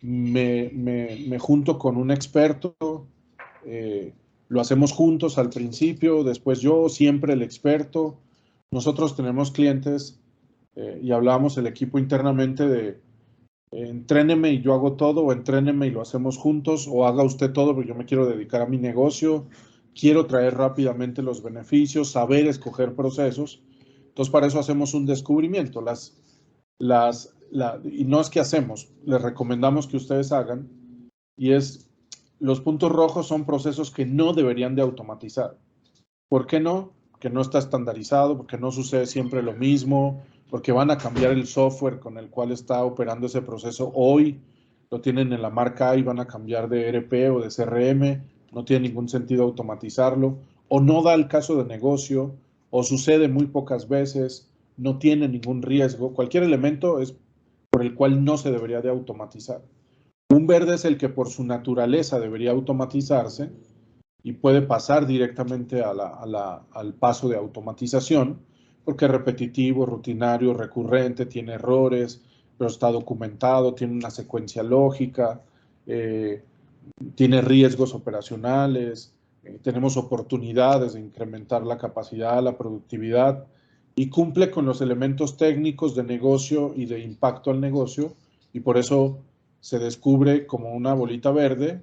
Me junto con un experto, lo hacemos juntos al principio, después yo, siempre el experto. Nosotros tenemos clientes y hablábamos el equipo internamente de entréneme y yo hago todo, o entréneme y lo hacemos juntos, o haga usted todo porque yo me quiero dedicar a mi negocio, quiero traer rápidamente los beneficios, saber escoger procesos. Entonces, para eso hacemos un descubrimiento. Y no es que hacemos, les recomendamos que ustedes hagan, y es, los puntos rojos son procesos que no deberían de automatizar. ¿Por qué no? Porque no está estandarizado, porque no sucede siempre lo mismo, porque van a cambiar el software con el cual está operando ese proceso. Hoy lo tienen en la marca A y van a cambiar de ERP o de CRM, no tiene ningún sentido automatizarlo, o no da el caso de negocio, o sucede muy pocas veces, no tiene ningún riesgo. Cualquier elemento es por el cual no se debería de automatizar. Un verde es el que por su naturaleza debería automatizarse y puede pasar directamente al paso de automatización, porque es repetitivo, rutinario, recurrente, tiene errores, pero está documentado, tiene una secuencia lógica, tiene riesgos operacionales, tenemos oportunidades de incrementar la capacidad, la productividad, y cumple con los elementos técnicos de negocio y de impacto al negocio, y por eso se descubre como una bolita verde,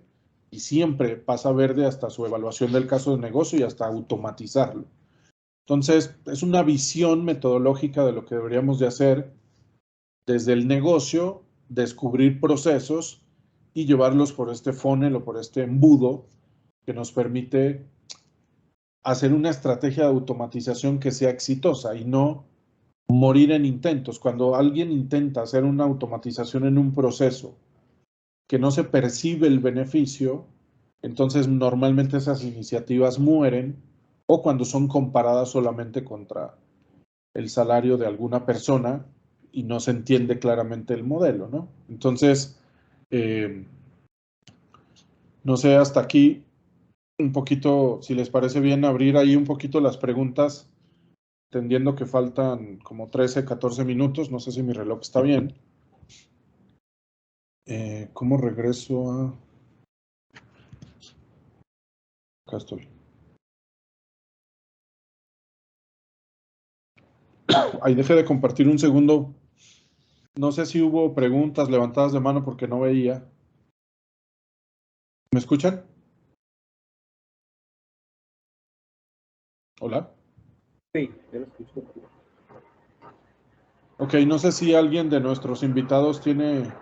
y siempre pasa verde hasta su evaluación del caso de negocio y hasta automatizarlo. Entonces, es una visión metodológica de lo que deberíamos de hacer desde el negocio, descubrir procesos y llevarlos por este funnel o por este embudo que nos permite hacer una estrategia de automatización que sea exitosa y no morir en intentos. Cuando alguien intenta hacer una automatización en un proceso que no se percibe el beneficio, entonces normalmente esas iniciativas mueren, o cuando son comparadas solamente contra el salario de alguna persona y no se entiende claramente el modelo, ¿no? Entonces, no sé, hasta aquí un poquito, si les parece bien, abrir ahí un poquito las preguntas, entendiendo que faltan como 13, 14 minutos, no sé si mi reloj está bien. ¿Cómo regreso a...? Acá estoy. Ahí dejé de compartir un segundo. No sé si hubo preguntas levantadas de mano porque no veía. ¿Me escuchan? ¿Hola? Sí, yo lo escucho. Ok, no sé si alguien de nuestros invitados tiene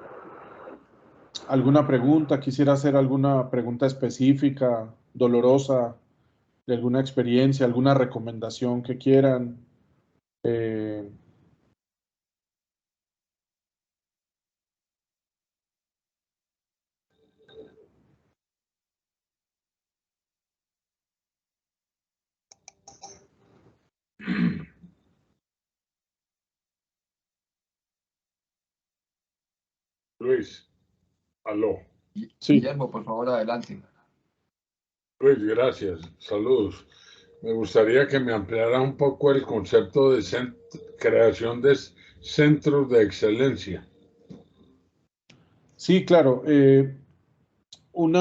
alguna pregunta, quisiera hacer alguna pregunta específica, dolorosa, de alguna experiencia, alguna recomendación que quieran. Luis, aló. Sí. Guillermo, por favor, adelante. Luis, gracias. Saludos. Me gustaría que me ampliara un poco el concepto de creación de centros de excelencia. Sí, claro. Un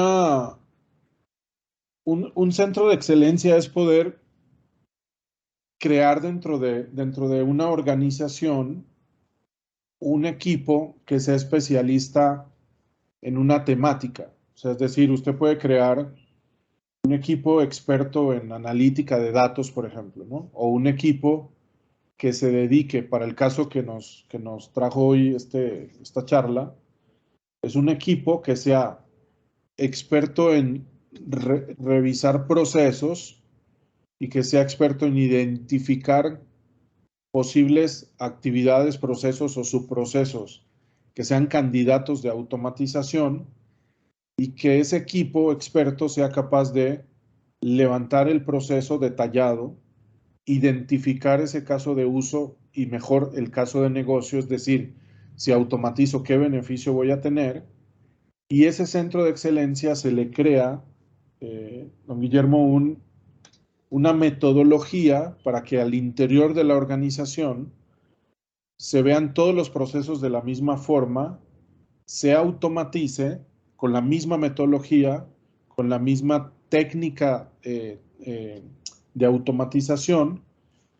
centro de excelencia es poder crear dentro de una organización un equipo que sea especialista en una temática. O sea, es decir, usted puede crear un equipo experto en analítica de datos, por ejemplo, ¿no? O un equipo que se dedique, para el caso que nos trajo hoy esta charla, es un equipo que sea experto en revisar procesos y que sea experto en identificar posibles actividades, procesos o subprocesos que sean candidatos de automatización y que ese equipo experto sea capaz de levantar el proceso detallado, identificar ese caso de uso y mejor el caso de negocio, es decir, si automatizo, ¿qué beneficio voy a tener? Y ese centro de excelencia se le crea, don Guillermo, una metodología para que al interior de la organización se vean todos los procesos de la misma forma, se automatice con la misma metodología, con la misma técnica de automatización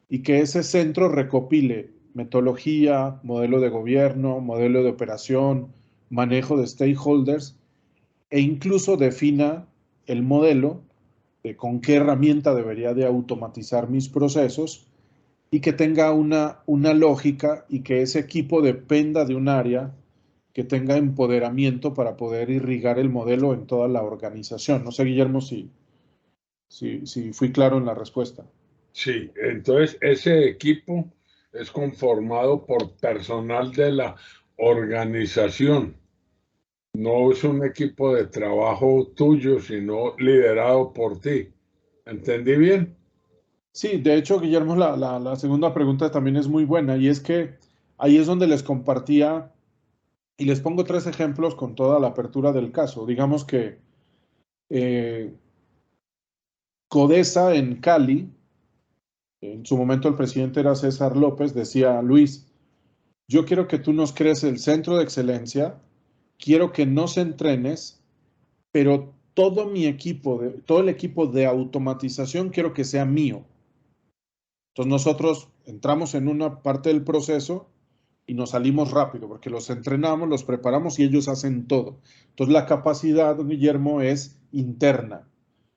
y que ese centro recopile metodología, modelo de gobierno, modelo de operación, manejo de stakeholders e incluso defina el modelo de con qué herramienta debería de automatizar mis procesos y que tenga una lógica y que ese equipo dependa de un área que tenga empoderamiento para poder irrigar el modelo en toda la organización. No sé, Guillermo, si fui claro en la respuesta. Sí, entonces ese equipo es conformado por personal de la organización. No es un equipo de trabajo tuyo, sino liderado por ti. ¿Entendí bien? Sí, de hecho, Guillermo, la segunda pregunta también es muy buena y es que ahí es donde les compartía y les pongo 3 ejemplos con toda la apertura del caso. Digamos que Codesa en Cali, en su momento el presidente era César López, decía, Luis, yo quiero que tú nos crees el centro de excelencia, quiero que nos entrenes, pero todo el equipo de automatización quiero que sea mío. Entonces nosotros entramos en una parte del proceso y nos salimos rápido porque los entrenamos, los preparamos y ellos hacen todo. Entonces la capacidad, don Guillermo, es interna.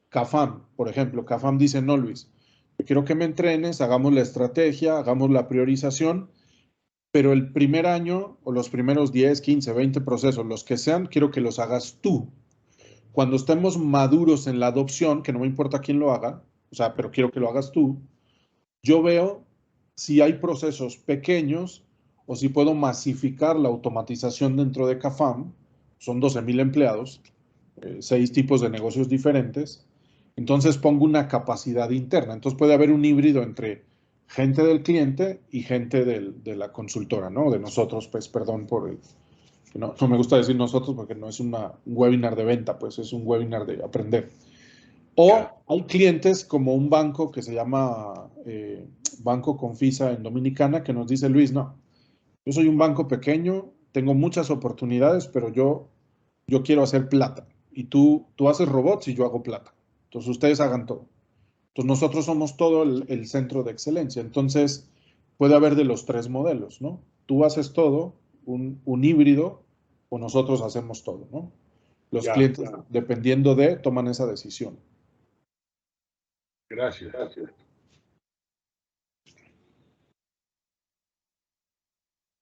CAFAM, por ejemplo, CAFAM dice, no, Luis, yo quiero que me entrenes, hagamos la estrategia, hagamos la priorización, pero el primer año o los primeros 10, 15, 20 procesos, los que sean, quiero que los hagas tú. Cuando estemos maduros en la adopción, que no me importa quién lo haga, o sea, pero quiero que lo hagas tú, yo veo si hay procesos pequeños o si puedo masificar la automatización dentro de CAFAM, son 12,000 empleados, 6 tipos de negocios diferentes, entonces pongo una capacidad interna. Entonces puede haber un híbrido entre gente del cliente y gente de la consultora, ¿no? De nosotros, pues, perdón por el... No me gusta decir nosotros porque no es un webinar de venta, pues es un webinar de aprender. O hay clientes como un banco que se llama Banco Confisa en Dominicana que nos dice, Luis, no, yo soy un banco pequeño, tengo muchas oportunidades, pero yo quiero hacer plata. Y tú haces robots y yo hago plata. Entonces ustedes hagan todo. Entonces nosotros somos todo el centro de excelencia. Entonces puede haber de los 3 modelos, ¿no? Tú haces todo, un híbrido, o nosotros hacemos todo, ¿no? Los clientes, dependiendo de, toman esa decisión. Gracias.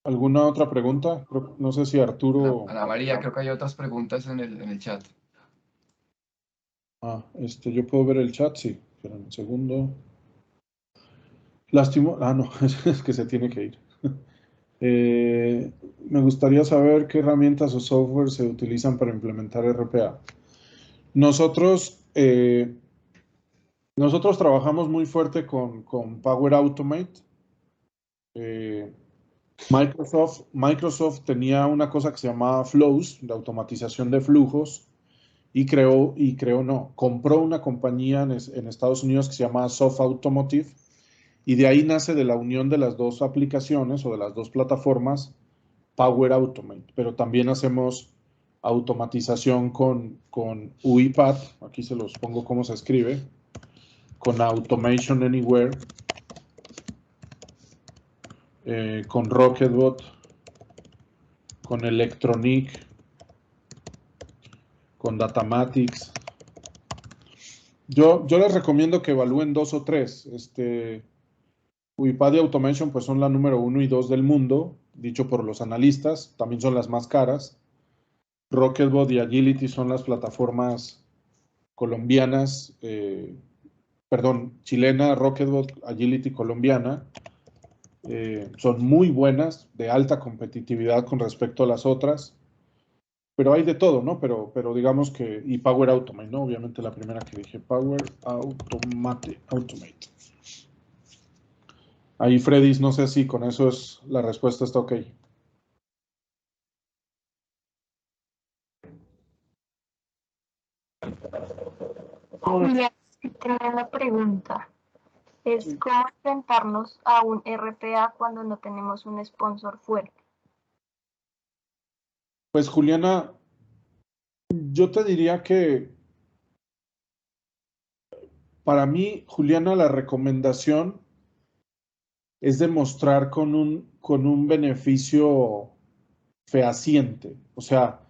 ¿Alguna otra pregunta? No sé si Arturo... Ana María, creo que hay otras preguntas en el chat. yo puedo ver el chat, sí. Espera un segundo. Lastimo, no, es que se tiene que ir. Me gustaría saber qué herramientas o software se utilizan para implementar RPA. Nosotros trabajamos muy fuerte con Power Automate. Microsoft tenía una cosa que se llamaba Flows, de automatización de flujos, compró una compañía en Estados Unidos que se llama Soft Automotive, y de ahí nace, de la unión de las dos aplicaciones o de las dos plataformas, Power Automate. Pero también hacemos automatización con UiPath, aquí se los pongo cómo se escribe, con Automation Anywhere, con Rocketbot, con Electronic, con Datamatics. Yo les recomiendo que evalúen 2 o 3. UiPath y Automation pues son la número 1 y 2 del mundo, dicho por los analistas, también son las más caras. Rocketbot y Agility son las plataformas colombianas, chilena, Rocketbot, Agility colombiana. Son muy buenas, de alta competitividad con respecto a las otras, pero hay de todo, ¿no? Pero digamos que, y Power Automate, ¿no? Obviamente la primera que dije, Power Automate. Ahí, Freddy, no sé si con eso la respuesta está ok. Julián, tengo una pregunta. Es cómo enfrentarnos a un RPA cuando no tenemos un sponsor fuerte. Pues, Juliana, yo te diría que para mí, Juliana, la recomendación es demostrar con un beneficio fehaciente. O sea,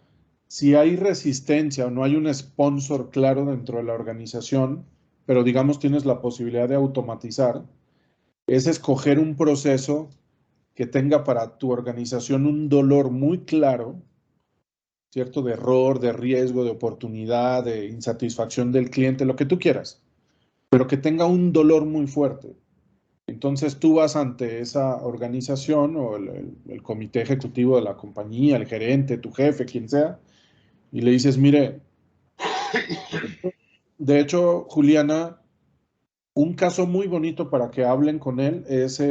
si hay resistencia o no hay un sponsor claro dentro de la organización, pero digamos tienes la posibilidad de automatizar, es escoger un proceso que tenga para tu organización un dolor muy claro, ¿cierto? De error, de riesgo, de oportunidad, de insatisfacción del cliente, lo que tú quieras, pero que tenga un dolor muy fuerte. Entonces tú vas ante esa organización o el comité ejecutivo de la compañía, el gerente, tu jefe, quien sea, y le dices, mire, de hecho, Juliana, un caso muy bonito para que hablen con él es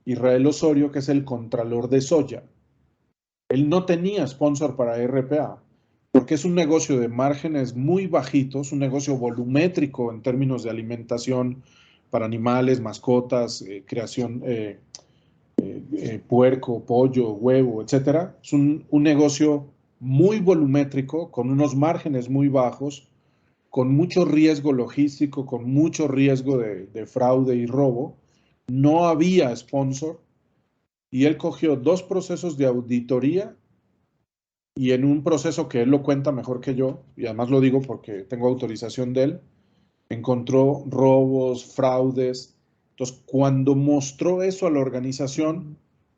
Israel Osorio, que es el contralor de Soya. Él no tenía sponsor para RPA, porque es un negocio de márgenes muy bajitos, un negocio volumétrico en términos de alimentación para animales, mascotas, creación, puerco, pollo, huevo, etcétera. Es un negocio muy volumétrico, con unos márgenes muy bajos, con mucho riesgo logístico, con mucho riesgo de fraude y robo. No había sponsor, y él cogió 2 procesos de auditoría, y en un proceso que él lo cuenta mejor que yo, y además lo digo porque tengo autorización de él, encontró robos, fraudes. Entonces, cuando mostró eso a la organización,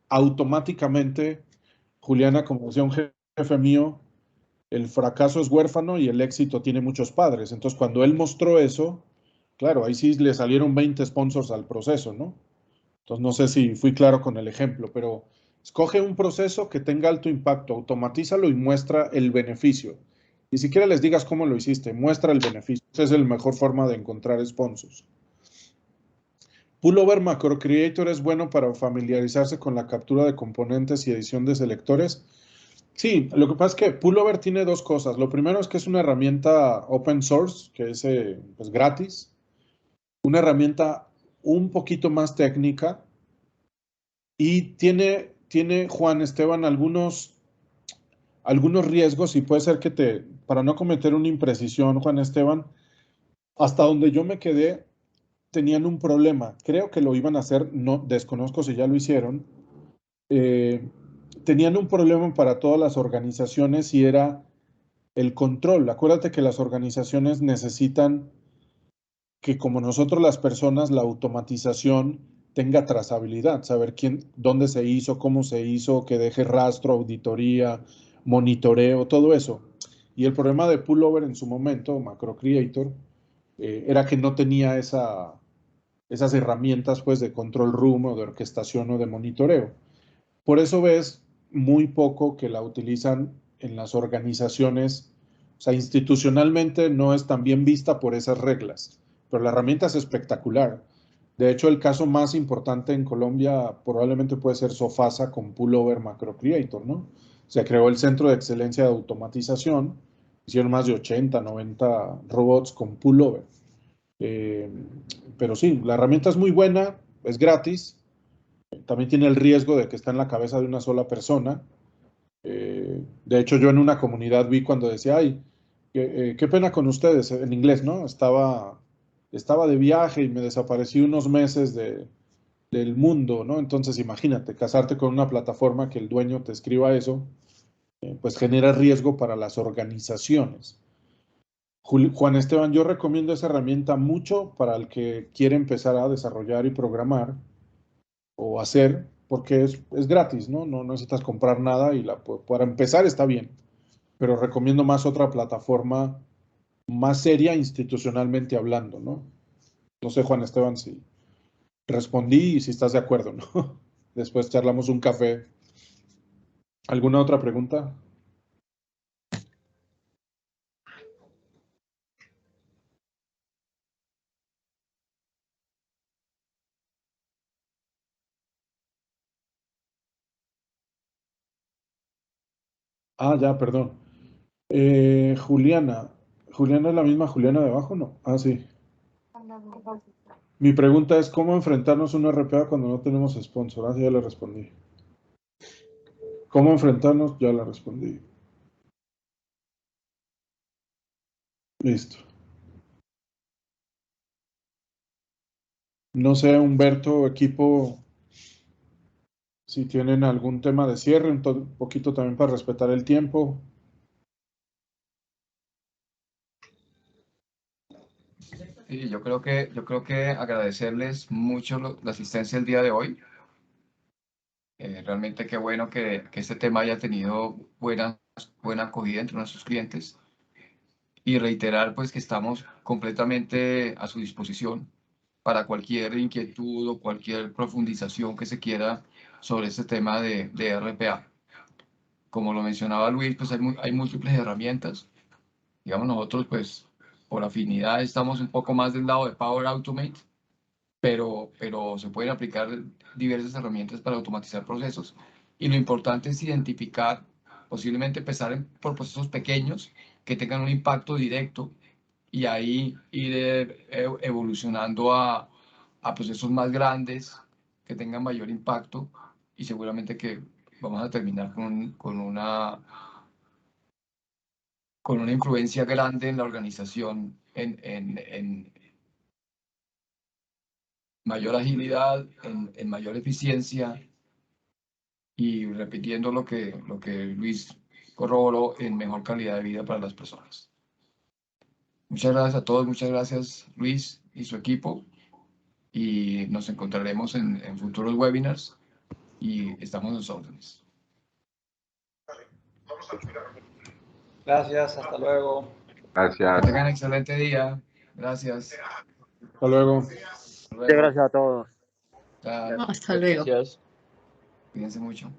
automáticamente, Juliana, como decía un jefe mío, el fracaso es huérfano y el éxito tiene muchos padres. Entonces, cuando él mostró eso, claro, ahí sí le salieron 20 sponsors al proceso, ¿no? Entonces, no sé si fui claro con el ejemplo, pero escoge un proceso que tenga alto impacto, automatízalo y muestra el beneficio. Ni siquiera les digas cómo lo hiciste, muestra el beneficio. Esa es la mejor forma de encontrar sponsors. Pullover Macro Creator es bueno para familiarizarse con la captura de componentes y edición de selectores. Sí, lo que pasa es que Pullover tiene 2 cosas. Lo primero es que es una herramienta open source, que es pues, gratis. Una herramienta un poquito más técnica. Y tiene Juan Esteban, algunos riesgos, y puede ser que para no cometer una imprecisión, Juan Esteban, hasta donde yo me quedé, tenían un problema. Creo que lo iban a hacer, no desconozco si ya lo hicieron. Tenían un problema para todas las organizaciones, y era el control. Acuérdate que las organizaciones necesitan que, como nosotros las personas, la automatización tenga trazabilidad, saber dónde se hizo, cómo se hizo, que deje rastro, auditoría, monitoreo, todo eso. Y el problema de Pullover en su momento, Macro Creator, era que no tenía esas herramientas pues de control room o de orquestación o de monitoreo. Por eso ves muy poco que la utilizan en las organizaciones, o sea, institucionalmente no es tan bien vista por esas reglas, pero la herramienta es espectacular. De hecho, el caso más importante en Colombia probablemente puede ser Sofasa con Pullover Macro Creator, ¿no? Se creó el Centro de Excelencia de Automatización, hicieron más de 80, 90 robots con Pullover. Pero sí, la herramienta es muy buena, es gratis, también tiene el riesgo de que está en la cabeza de una sola persona. De hecho, yo en una comunidad vi cuando decía, ay, qué pena con ustedes, en inglés, ¿no? Estaba de viaje y me desaparecí unos meses del mundo, ¿no? Entonces, imagínate, casarte con una plataforma que el dueño te escriba eso, pues genera riesgo para las organizaciones. Juan Esteban, yo recomiendo esa herramienta mucho para el que quiere empezar a desarrollar y programar o hacer, porque es gratis, ¿no? No necesitas comprar nada y para empezar está bien, pero recomiendo más otra plataforma más seria institucionalmente hablando, ¿no? No sé, Juan Esteban, si respondí y si estás de acuerdo, ¿no? Después charlamos un café. ¿Alguna otra pregunta? Ah, ya, perdón. Juliana. ¿Juliana es la misma Juliana de abajo? No. Ah, sí. Mi pregunta es, ¿cómo enfrentarnos a una RPA cuando no tenemos sponsor? Ah, sí, ya le respondí. ¿Cómo enfrentarnos? Ya la respondí. Listo. No sé, Humberto, equipo, si tienen algún tema de cierre, un poquito también para respetar el tiempo. Sí, yo creo que agradecerles mucho la asistencia el día de hoy. Realmente qué bueno que este tema haya tenido buena acogida entre nuestros clientes y reiterar pues que estamos completamente a su disposición para cualquier inquietud o cualquier profundización que se quiera sobre este tema de RPA. Como lo mencionaba Luis, pues hay múltiples herramientas. Digamos, nosotros pues por afinidad estamos un poco más del lado de Power Automate, pero se pueden aplicar diversas herramientas para automatizar procesos. Y lo importante es identificar, posiblemente empezar por procesos pequeños que tengan un impacto directo y ahí ir evolucionando a procesos más grandes que tengan mayor impacto y seguramente que vamos a terminar con una influencia grande en la organización, en mayor agilidad, en mayor eficiencia y repitiendo lo que Luis corroboró, en mejor calidad de vida para las personas. Muchas gracias a todos, muchas gracias Luis y su equipo y nos encontraremos en futuros webinars y estamos en sus órdenes. Gracias, hasta luego. Gracias. Que tengan excelente día. Gracias. Hasta luego. Hasta luego. Gracias a todos. Chao. Hasta luego. Cuídense mucho.